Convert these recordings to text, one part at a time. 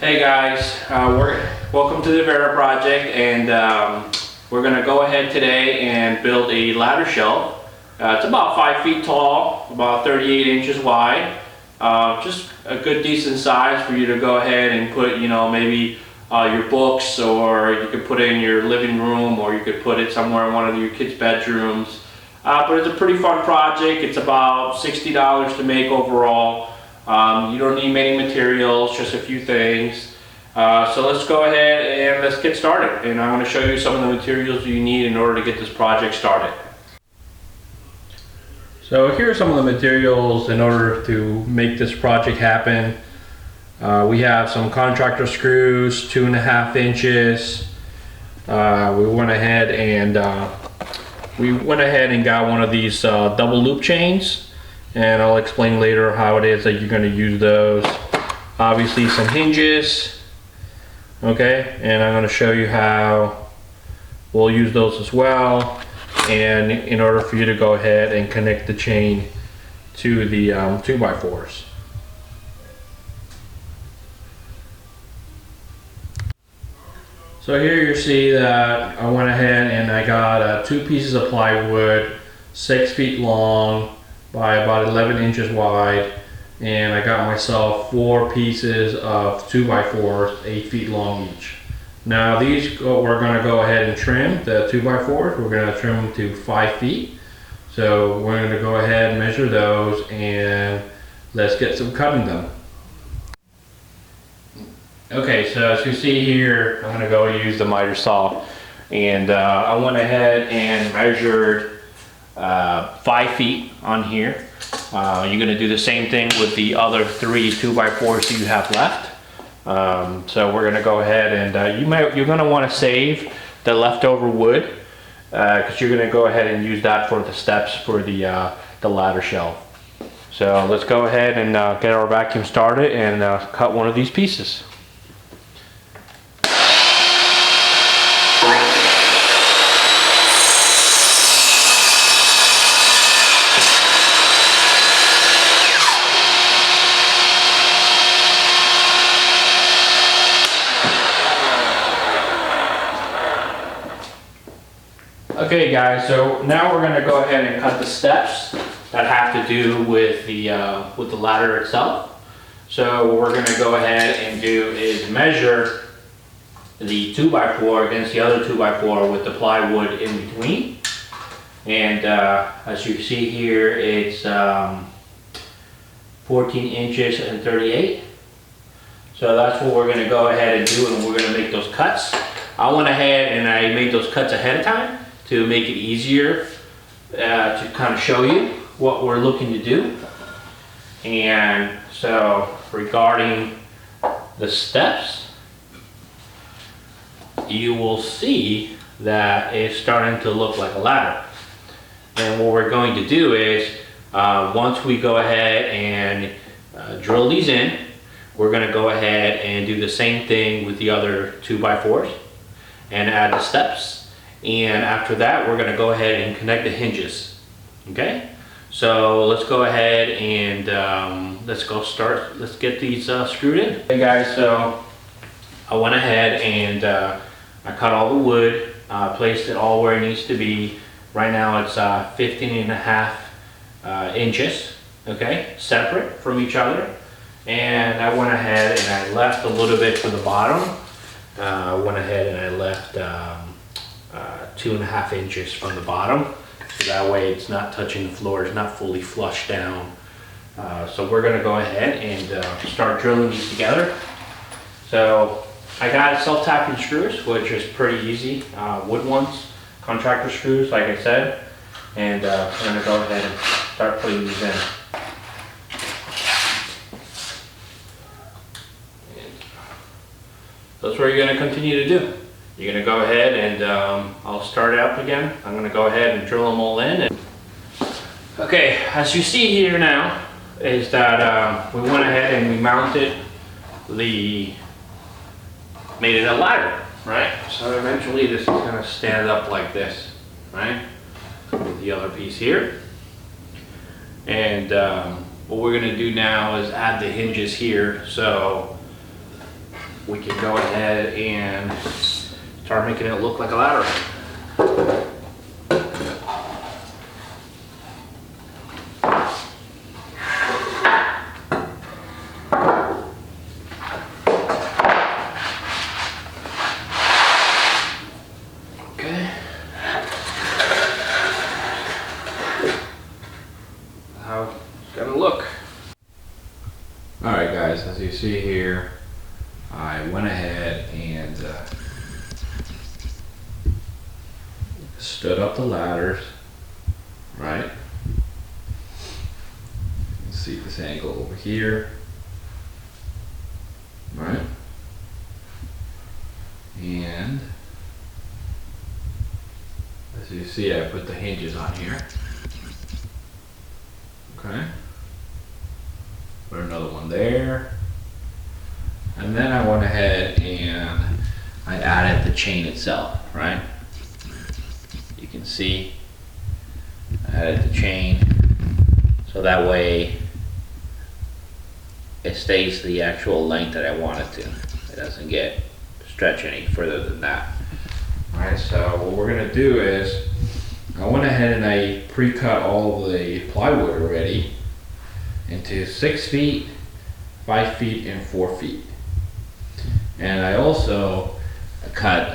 Hey guys, welcome to the Vera project, and we're going to go ahead today and build a ladder shelf. It's about 5 feet tall, about 38 inches wide. Just a good decent size for you to go ahead and put, maybe your books, or you could put it in your living room, or you could put it somewhere in one of your kids' bedrooms. But it's a pretty fun project. It's about $60 to make overall. You don't need many materials, just a few things. So let's go ahead and let's get started. And I want to show you some of the materials you need in order to get this project started. So here are some of the materials in order to make this project happen. We have some contractor screws, 2.5 inches. We went ahead and got one of these double loop chains. And I'll explain later how it is that you're going to use those. Obviously some hinges, okay, and I'm going to show you how we'll use those as well, and in order for you to go ahead and connect the chain to the 2x4s. So here you see that I went ahead and I got 2 pieces of plywood, 6 feet long by about 11 inches wide, and I got myself 4 pieces of 2x4s, 8 feet long each. Now these we're going to go ahead and trim the 2x4s. We're going to trim them to 5 feet. So we're going to go ahead and measure those, and let's get some cutting done. Okay, so as you see here, I'm going to go use the miter saw, and I went ahead and measured 5 feet on here. You're going to do the same thing with the other 3 2x4s you have left. So we're going to go ahead and you're going to want to save the leftover wood because you're going to go ahead and use that for the steps for the ladder shelf. So let's go ahead and get our vacuum started and cut one of these pieces. Okay guys, so now we're going to go ahead and cut the steps that have to do with the ladder itself. So what we're going to go ahead and do is measure the 2x4 against the other 2x4 with the plywood in between. And as you see here, it's 14 inches and 38. So that's what we're going to go ahead and do, and we're going to make those cuts. I went ahead and I made those cuts ahead of time to make it easier to kind of show you what we're looking to do. And so regarding the steps, you will see that it's starting to look like a ladder. And what we're going to do is once we go ahead and drill these in, we're going to go ahead and do the same thing with the other 2x4s and add the steps. And after that, we're going to go ahead and connect the hinges. Okay, so let's go ahead and let's get these screwed in. Hey guys, so I went ahead and I cut all the wood, placed it all where it needs to be. Right now it's 15.5 inches, okay, separate from each other. And I went ahead and I left a little bit to the bottom. I went ahead and I left 2.5 inches from the bottom, so that way it's not touching the floor, it's not fully flush down. So we're going to go ahead and start drilling these together. So I got self-tapping screws, which is pretty easy, wood ones, contractor screws like I said, and I'm going to go ahead and start putting these in. That's what you're going to continue to do. You're going to go ahead and I'll start it up again. I'm going to go ahead and drill them all in. Okay, as you see here now is that we went ahead and we mounted made it a ladder, right? So eventually this is going to stand up like this, right? With the other piece here. And what we're going to do now is add the hinges here. So we can go ahead and start making it look like a ladder. Okay. How it's gonna look. Alright guys, as you see here, I went ahead and stood up the ladders, right? You can see this angle over here, right? And as you see, I put the hinges on here. Okay. Put another one there. And then I went ahead and I added the chain itself, right? You can see I added the chain so that way it stays the actual length that I want it to. It doesn't get stretch any further than that. Alright, so what we're gonna do is I went ahead and I pre-cut all the plywood already into 6 feet, 5 feet, and 4 feet. And I also cut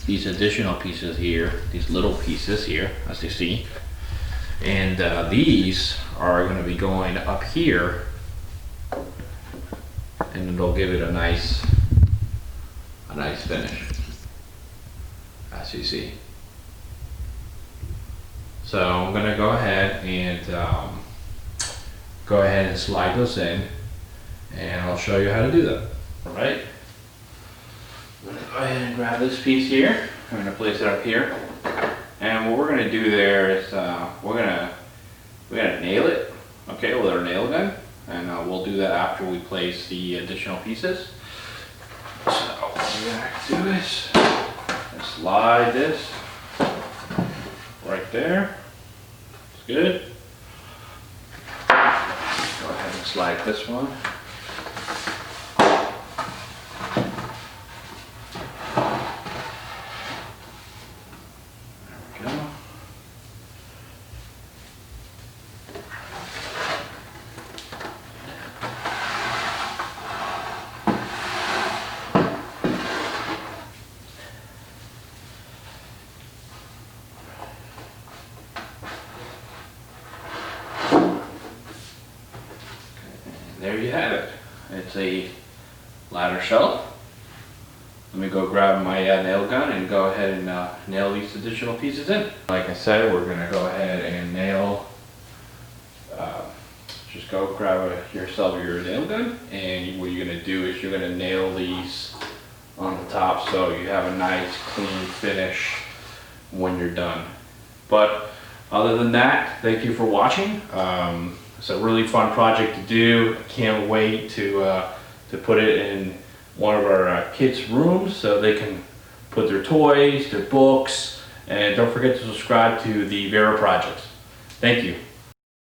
these additional pieces here, these little pieces here, as you see. And these are going to be going up here, and it'll give it a nice finish, as you see. So I'm going to go ahead and slide those in, and I'll show you how to do that. All right. I'm gonna go ahead and grab this piece here. I'm gonna place it up here, and what we're gonna do there is we're gonna nail it. Okay, with our nail gun, and we'll do that after we place the additional pieces. So what we're gonna do is slide this right there. It's good. Go ahead and slide this one. There you have it. It's a ladder shelf. Let me go grab my nail gun and go ahead and nail these additional pieces in. Like I said, we're gonna go ahead and nail, just go grab yourself your nail gun, and what you're gonna do is you're gonna nail these on the top so you have a nice clean finish when you're done. But other than that, thank you for watching. It's a really fun project to do. I can't wait to put it in one of our kids' rooms so they can put their toys, their books, and don't forget to subscribe to the Vera Project. Thank you.